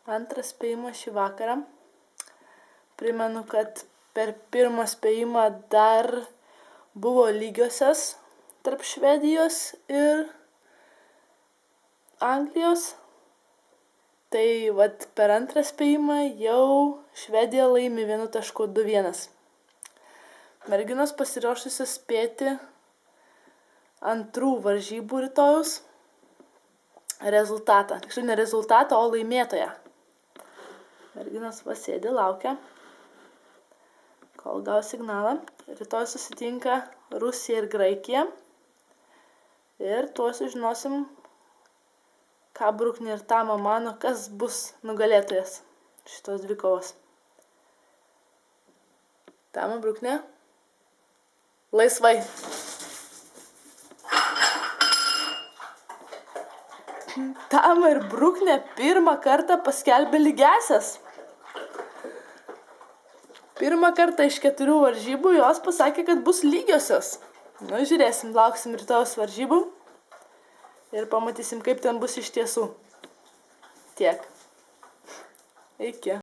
Antras spėjimas šį vakarą. Primenu, kad per pirmą spėjimą dar buvo lygiosios tarp Švedijos ir Anglijos. Tai vat per antrą spėjimą jau Švedija laimi 1.2-1. Merginos pasiruošusios spėti antrų varžybų rytojaus rezultatą. Tiksliau ne rezultatą, o laimėtoją. Merginos pasėdi, laukia, kol gaus signalą. Rytoj susitinka Rusija ir Graikija. Ir tuo sužinosim, ką Bruknė ir Tama mano, kas bus nugalėtojas šitos dvikovos. Tama, Bruknė. Laisvai. Tama ir Bruknė pirmą kartą paskelbė lygiąsias. Pirmą kartą iš 4 varžybų jos pasakė, kad bus lygiosios. Nu, žiūrėsim, lauksim rytojos varžybų ir pamatysim, kaip ten bus iš tiesų. Tiek. Iki.